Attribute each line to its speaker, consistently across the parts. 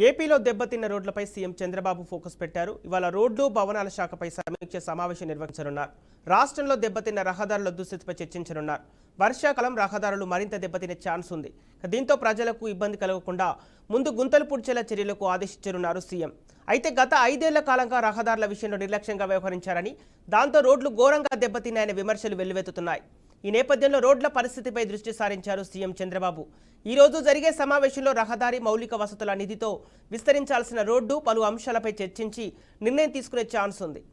Speaker 1: ఏపీలో దెబ్బతిన్న రోడ్లపై సీఎం చంద్రబాబు ఫోకస్ పెట్టారు. ఇవాళ రోడ్లు భవనాల శాఖపై సమీక్ష సమావేశం నిర్వహించనున్నారు. రాష్ట్రంలో దెబ్బతిన్న రహదారుల దుస్థితిపై చర్చించనున్నారు. వర్షాకాలం రహదారులు మరింత దెబ్బతినే ఛాన్స్ ఉంది. దీంతో ప్రజలకు ఇబ్బంది కలగకుండా ముందు గుంతలు పూడ్చేలా చర్యలకు ఆదేశించనున్నారు సీఎం. అయితే గత 5 ఏళ్ల కాలంగా రహదారుల విషయంలో నిర్లక్ష్యంగా వ్యవహరించారని, దాంతో రోడ్లు ఘోరంగా దెబ్బతిన్నాయనే విమర్శలు వెల్లువెత్తుతున్నాయి. ఈ నేపథ్యంలో రోడ్ల పరిస్థితిపై దృష్టి సారించారు సీఎం చంద్రబాబు. ఈ రోజు జరిగే సమావేశంలో రహదారి మౌలిక వసతుల నిధితో విస్తరించాల్సిన రోడ్డు పలు అంశాలపై చర్చించి నిర్ణయం తీసుకునే ఛాన్స్ ఉంది.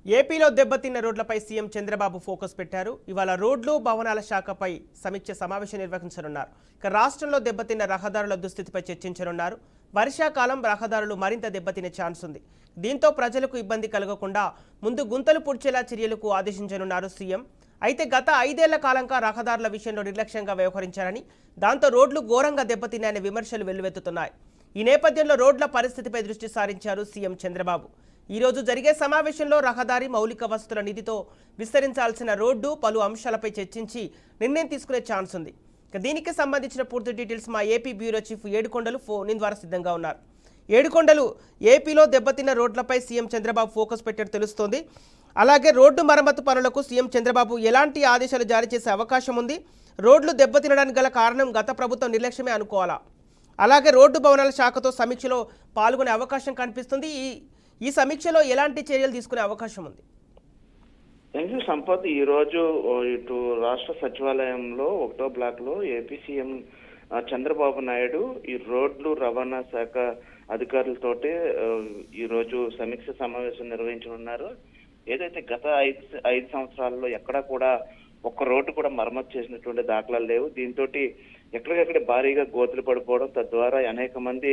Speaker 1: ఏపీలో దెబ్బతిన్న రోడ్లపై సీఎం చంద్రబాబు ఫోకస్ పెట్టారు. ఇవాళ రోడ్లు భవనాల శాఖపై సమీక్ష సమావేశం నిర్వహించనున్నారు. రాష్ట్రంలో దెబ్బతిన్న రహదారుల దుస్థితిపై చర్చించనున్నారు. వర్షాకాలం రహదారులు మరింత దెబ్బతినే ఛాన్స్ ఉంది. దీంతో ప్రజలకు ఇబ్బంది కలగకుండా ముందు గుంతలు పూడ్చేలా చర్యలకు ఆదేశించనున్నారు సీఎం. అయితే గత 5 ఏళ్ల కాలంగా రహదారుల విషయంలో నిర్లక్ష్యంగా వ్యవహరించారని, దాంతో రోడ్లు ఘోరంగా దెబ్బతిన్నాయనే విమర్శలు వెల్లువెత్తుతున్నాయి. ఈ నేపథ్యంలో రోడ్ల పరిస్థితిపై దృష్టి సారించారు సీఎం చంద్రబాబు. ఈ రోజు జరిగే సమావేశంలో రహదారి మౌలిక వసతుల నిధితో విస్తరించాల్సిన రోడ్డు పలు అంశాలపై చర్చించి నిర్ణయం తీసుకునే ఛాన్స్ ఉంది. దీనికి సంబంధించిన పూర్తి డీటెయిల్స్ మా ఏపీ బ్యూరో చీఫ్ ఏడుకొండలు ఫోన్ ద్వారా సిద్ధంగా ఉన్నారు. ఏడుకొండలు, ఏపీలో దెబ్బతిన్న రోడ్లపై సీఎం చంద్రబాబు ఫోకస్ పెట్టారు తెలుస్తోంది. అలాగే రోడ్డు మరమ్మతు పనులకు సీఎం చంద్రబాబు ఎలాంటి ఆదేశాలు జారీ చేసే అవకాశం ఉంది? రోడ్లు దెబ్బతినడానికి గల కారణం గత ప్రభుత్వం నిర్లక్ష్యమే అనుకోవాలా? అలాగే రోడ్డు భవనాల శాఖతో సమీక్షలో పాల్గొనే అవకాశం కనిపిస్తుంది. ఈ సమీక్షలో ఎలాంటి చర్యలు తీసుకునే అవకాశం ఉంది?
Speaker 2: Thank you Sampath. ఈ రోజు ఇటు రాష్ట్ర సచివాలయంలో 1వ బ్లాక్ లో ఏపీ సీఎం చంద్రబాబు నాయుడు ఈ రోడ్లు రవాణా శాఖ అధికారులతోటి ఈ రోజు సమీక్ష సమావేశం నిర్వహించనున్నారు. ఏదైతే గత 5 సంవత్సరాల్లో ఎక్కడా కూడా ఒక్క రోడ్డు కూడా మరమ్మతు చేసినటువంటి దాఖలాలు లేవు. దీంతో ఎక్కడికక్కడ భారీగా గోతులు పడిపోవడం, తద్వారా అనేక మంది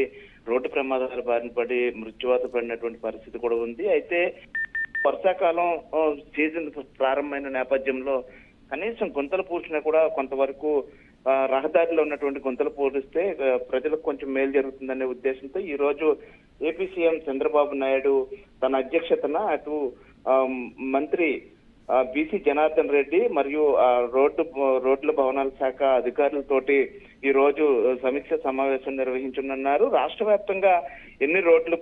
Speaker 2: రోడ్డు ప్రమాదాల బారిన పడి మృత్యువాత పడినటువంటి పరిస్థితి కూడా ఉంది. అయితే వర్షాకాలం సీజన్ ప్రారంభమైన నేపథ్యంలో కనీసం గుంతలు పూడ్చినా కూడా కొంతవరకు రహదారిలో ఉన్నటువంటి గుంతలు పూడిస్తే ప్రజలకు కొంచెం మేలు జరుగుతుందనే ఉద్దేశంతో ఈ రోజు ఏపీ సీఎం చంద్రబాబు నాయుడు తన అధ్యక్షతన అటు మంత్రి బీసీ జనార్దన్ రెడ్డి మరియు రోడ్ల భవనాల శాఖ అధికారులతోటి ఈ రోజు సమీక్ష సమావేశం నిర్వహించనున్నారు. రాష్ట్ర వ్యాప్తంగా ఎన్ని రోడ్లు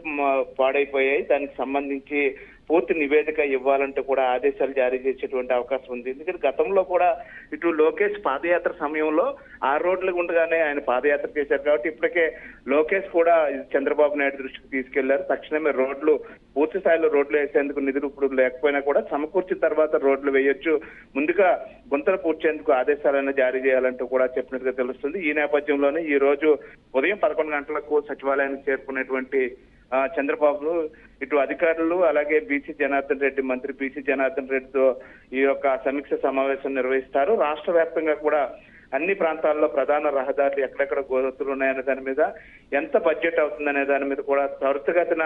Speaker 2: పాడైపోయాయి, దానికి సంబంధించి పూర్తి నివేదిక ఇవ్వాలంటే కూడా ఆదేశాలు జారీ చేసేటువంటి అవకాశం ఉంది. ఎందుకంటే గతంలో కూడా ఇటు లోకేష్ పాదయాత్ర సమయంలో ఆ రోడ్లు ఉండగానే ఆయన పాదయాత్ర చేశారు కాబట్టి ఇప్పటికే లోకేష్ కూడా చంద్రబాబు నాయుడు దృష్టికి తీసుకెళ్లారు. తక్షణమే రోడ్లు పూర్తి స్థాయిలో రోడ్లు వేసేందుకు నిధులు ఇప్పుడు లేకపోయినా కూడా సమకూర్చిన తర్వాత రోడ్లు వేయొచ్చు, ముందుగా గుంతలు పూడ్చేందుకు ఆదేశాలను జారీ చేయాలంటూ కూడా చెప్పినట్టుగా తెలుస్తుంది. ఈ నేపథ్యంలోనే ఈ రోజు ఉదయం 11 గంటలకు సచివాలయానికి చేరుకునేటువంటి చంద్రబాబు ఇటు అధికారులు అలాగే బీసీ జనార్దన్ రెడ్డి మంత్రి బీసీ జనార్దన్ రెడ్డితో ఈ యొక్క సమీక్ష సమావేశం నిర్వహిస్తారు. రాష్ట్ర వ్యాప్తంగా కూడా అన్ని ప్రాంతాల్లో ప్రధాన రహదారులు ఎక్కడెక్కడ గోతులు ఉన్నాయనే దాని మీద, ఎంత బడ్జెట్ అవుతుందనే దాని మీద కూడా త్వరితగతిన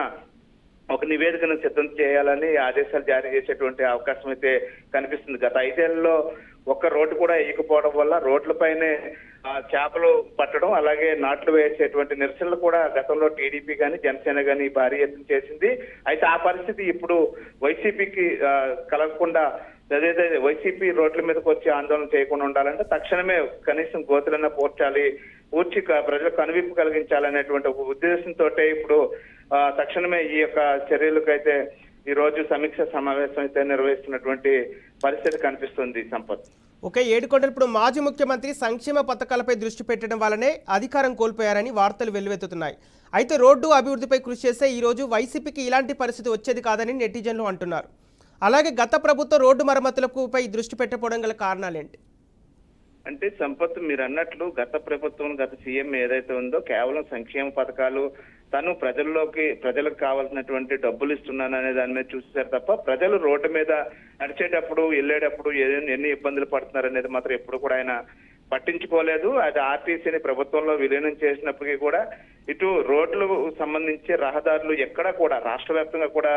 Speaker 2: ఒక నివేదికను సిద్ధం చేయాలని ఆదేశాలు జారీ చేసేటువంటి అవకాశం అయితే కనిపిస్తుంది. గత 5 ఏళ్లలో ఒక్క రోడ్డు కూడా వేయకపోవడం వల్ల రోడ్లపైనే చేపలు పట్టడం, అలాగే నాట్లు వేసేటువంటి నిరసనలు కూడా గతంలో టీడీపీ గాని జనసేన గాని భారీ ఎత్తున చేసింది. అయితే ఆ పరిస్థితి ఇప్పుడు వైసీపీకి కలగకుండా, అదైతే వైసీపీ రోడ్ల మీదకి వచ్చి ఆందోళన చేయకుండా ఉండాలంటే తక్షణమే కనీసం గోతులన్నా పూడ్చి ప్రజలకు కనువిప్పు కలిగించాలనేటువంటి ఒక ఉద్దేశంతో ఇప్పుడు తక్షణమే ఈ యొక్క చర్యలకైతే ఈ రోజు సమీక్ష సమావేశం అయితే నిర్వహిస్తున్నటువంటి పరిస్థితి కనిపిస్తుంది. సంపత్.
Speaker 1: ఓకే, ఏడుకొండలు ఇప్పుడు మాజీ ముఖ్యమంత్రి సంక్షేమ పథకాలపై దృష్టి పెట్టడం వల్లనే అధికారం కోల్పోయారని వార్తలు వెల్లువెత్తుతున్నాయి. అయితే రోడ్డు అభివృద్ధిపై కృషి చేస్తే ఈ రోజు వైసీపీకి ఇలాంటి పరిస్థితి వచ్చేది కాదని నెటిజన్లు అంటున్నారు. అలాగే గత ప్రభుత్వం రోడ్డు మరమ్మతులకు పై దృష్టి పెట్టకపోవడం గల కారణాలేంటి?
Speaker 2: అంటే సంపత్, మీరు అన్నట్లు గత ప్రభుత్వం, గత సీఎం ఏదైతే ఉందో కేవలం సంక్షేమ పథకాలు, తను ప్రజలకు కావాల్సినటువంటి డబ్బులు ఇస్తున్నాను అనే దాని మీద చూసేశారు తప్ప ప్రజలు రోడ్డు మీద నడిచేటప్పుడు వెళ్ళేటప్పుడు ఎన్ని ఇబ్బందులు పడుతున్నారు అనేది మాత్రం ఎప్పుడు కూడా ఆయన పట్టించుకోలేదు. అది ఆర్టీసీని ప్రభుత్వంలో విలీనం చేసినప్పటికీ కూడా ఇటు రోడ్లకు సంబంధించి రహదారులు ఎక్కడా కూడా రాష్ట్ర వ్యాప్తంగా కూడా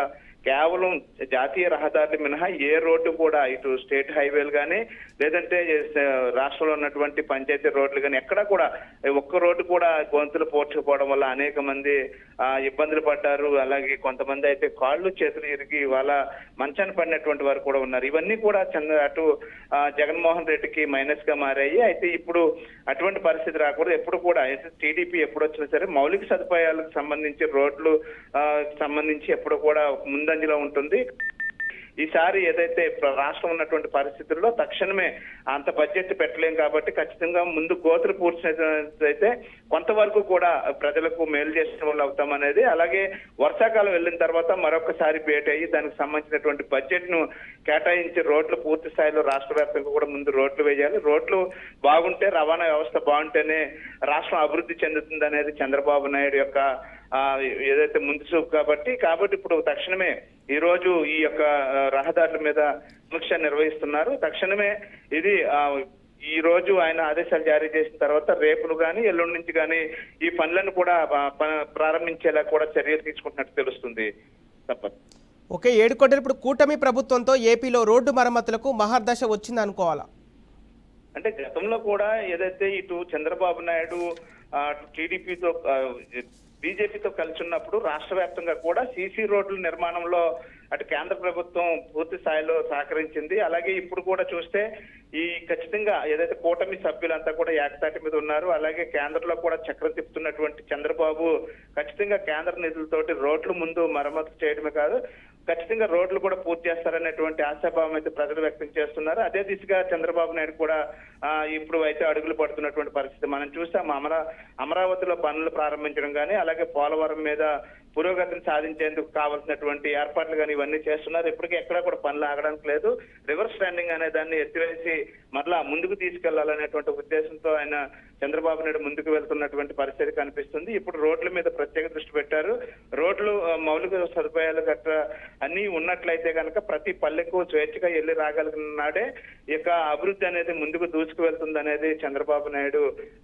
Speaker 2: కేవలం జాతీయ రహదారులు మినహా ఏ రోడ్డు కూడా ఇటు స్టేట్ హైవేలు కానీ లేదంటే రాష్ట్రంలో ఉన్నటువంటి పంచాయతీ రోడ్లు కానీ ఎక్కడా కూడా ఒక్క రోడ్డు కూడా గొంతులు పోడ్చుకోవడం వల్ల అనేక మంది ఇబ్బందులు పడ్డారు. అలాగే కొంతమంది అయితే కాళ్ళు చేతులు ఇరిగి ఇవాళ మంచాన్ని పడినటువంటి వారు కూడా ఉన్నారు. ఇవన్నీ కూడా అటు జగన్మోహన్ రెడ్డికి మైనస్ గా మారాయి. అయితే ఇప్పుడు అటువంటి పరిస్థితి రాకూడదు. ఎప్పుడు కూడా టీడీపీ ఎప్పుడు వచ్చినా సరే మౌలిక సదుపాయాలకు సంబంధించి రోడ్లు సంబంధించి ఎప్పుడు కూడా ముందంజలో ఉంటుంది. ఈసారి ఏదైతే రాష్ట్రం ఉన్నటువంటి పరిస్థితుల్లో తక్షణమే అంత బడ్జెట్ పెట్టలేం కాబట్టి ఖచ్చితంగా ముందు గోతులు పూడ్చినట్లయితే కొంతవరకు కూడా ప్రజలకు మేలు చేసిన వాళ్ళు అవుతామనేది, అలాగే వర్షాకాలం వెళ్ళిన తర్వాత మరొకసారి భేటీ అయ్యి దానికి సంబంధించినటువంటి బడ్జెట్ ను కేటాయించి రోడ్లు పూర్తి స్థాయిలో రాష్ట్ర వ్యాప్తంగా కూడా ముందు రోడ్లు వేయాలి. రోడ్లు బాగుంటే, రవాణా వ్యవస్థ బాగుంటేనే రాష్ట్రం అభివృద్ధి చెందుతుంది అనేది చంద్రబాబు నాయుడు యొక్క ఏదైతే ముందు చూపు కాబట్టి ఇప్పుడు తక్షణమే ఈ రోజు ఈ యొక్క రహదారుల మీద సమీక్ష నిర్వహిస్తున్నారు. తక్షణమే ఇది ఈ రోజు ఆయన ఆదేశాలు జారీ చేసిన తర్వాత రేపును కానీ ఎల్లుండి నుంచి కానీ ఈ పనులను కూడా ప్రారంభించేలా కూడా చర్యలు తీసుకుంటున్నట్టు తెలుస్తుంది. తప్పదు.
Speaker 1: ఓకే, ఏడుకొండలు ఇప్పుడు కూటమి ప్రభుత్వంతో ఏపీలో రోడ్డు మరమ్మతులకు మహర్దశ వచ్చింది అనుకోవాలా?
Speaker 2: అంటే గతంలో కూడా ఏదైతే ఇటు చంద్రబాబు నాయుడు టీడీపీతో బీజేపీతో కలిసి ఉన్నప్పుడు రాష్ట్ర వ్యాప్తంగా కూడా సీసీ రోడ్ల నిర్మాణంలో అటు కేంద్ర ప్రభుత్వం పూర్తి స్థాయిలో సహకరించింది. అలాగే ఇప్పుడు కూడా చూస్తే ఈ ఖచ్చితంగా ఏదైతే కూటమి సభ్యులంతా కూడా ఏకతాటి మీద ఉన్నారు. అలాగే కేంద్రంలో కూడా చక్రం తిప్పుతున్నటువంటి చంద్రబాబు ఖచ్చితంగా కేంద్ర నిధులతోటి రోడ్లు ముందు మరమ్మతు చేయడమే కాదు, ఖచ్చితంగా రోడ్లు కూడా పూర్తి చేస్తారనేటువంటి ఆశాభావం అయితే ప్రజలు వ్యక్తం చేస్తున్నారు. అదే దిశగా చంద్రబాబు నాయుడు కూడా ఇప్పుడు అయితే అడుగులు పడుతున్నటువంటి పరిస్థితి మనం చూసాం. అమరావతిలో పనులు ప్రారంభించడం కానీ, అలాగే పోలవరం మీద పురోగతిని సాధించేందుకు కావాల్సినటువంటి ఏర్పాట్లు కానీ ఇవన్నీ చేస్తున్నారు. ఇప్పటికీ ఎక్కడా కూడా పనులు ఆగడానికి లేదు. రివర్స్ స్టాండింగ్ అనే దాన్ని ఎత్తివేసి మరలా ముందుకు తీసుకెళ్లాలనేటువంటి ఉద్దేశంతో ఆయన చంద్రబాబు నాయుడు ముందుకు వెళ్తున్నటువంటి పరిస్థితి కనిపిస్తుంది. ఇప్పుడు రోడ్ల మీద ప్రత్యేక దృష్టి పెట్టారు. రోడ్లు మౌలిక సదుపాయాలు గట్రా అన్ని ఉన్నట్లయితే కనుక ప్రతి పల్లెకు స్వేచ్ఛగా వెళ్లి రాగలిగిన నాడే ఇక అభివృద్ధి అనేది ముందుకు దూసుకు వెళ్తుంది అనేది చంద్రబాబు నాయుడు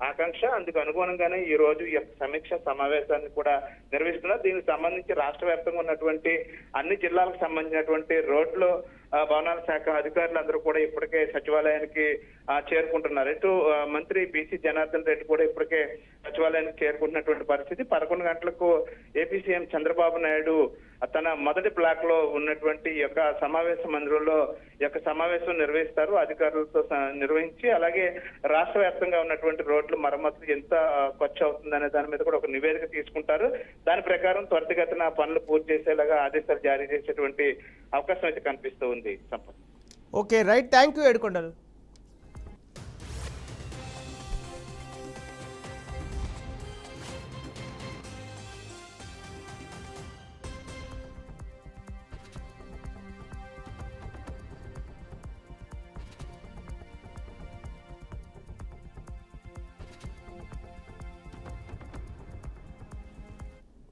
Speaker 2: ఆకాంక్ష. అందుకు అనుగుణంగానే ఈ రోజు ఈ సమీక్ష సమావేశాన్ని కూడా నిర్వహిస్తున్నారు. దీనికి సంబంధించి రాష్ట్ర వ్యాప్తంగా ఉన్నటువంటి అన్ని జిల్లాలకు సంబంధించినటువంటి రోడ్లు భవనాల శాఖ అధికారులందరూ కూడా ఇప్పటికే సచివాలయానికి చేరుకుంటున్నారు. ఇటు మంత్రి బీసీ జనార్దన్ రెడ్డి కూడా ఇప్పటికే సచివాలయానికి చేరుకుంటున్నటువంటి పరిస్థితి. 11 గంటలకు ఏపీ సీఎం చంద్రబాబు నాయుడు తన మొదటి బ్లాక్ లో ఉన్నటువంటి యొక్క సమావేశ మందిరంలో యొక్క సమావేశం నిర్వహిస్తారు. అధికారులతో నిర్వహించి అలాగే రాష్ట్ర వ్యాప్తంగా ఉన్నటువంటి రోడ్లు మరమ్మతులు ఎంత ఖర్చు అవుతుంది అనే దాని మీద కూడా ఒక నివేదిక తీసుకుంటారు. దాని ప్రకారం త్వరితగతిన పనులు పూర్తి చేసేలాగా ఆదేశాలు జారీ చేసేటువంటి అవకాశం అయితే కనిపిస్తూ ఉంది.
Speaker 1: Okay, right, thank you Yedukondalu.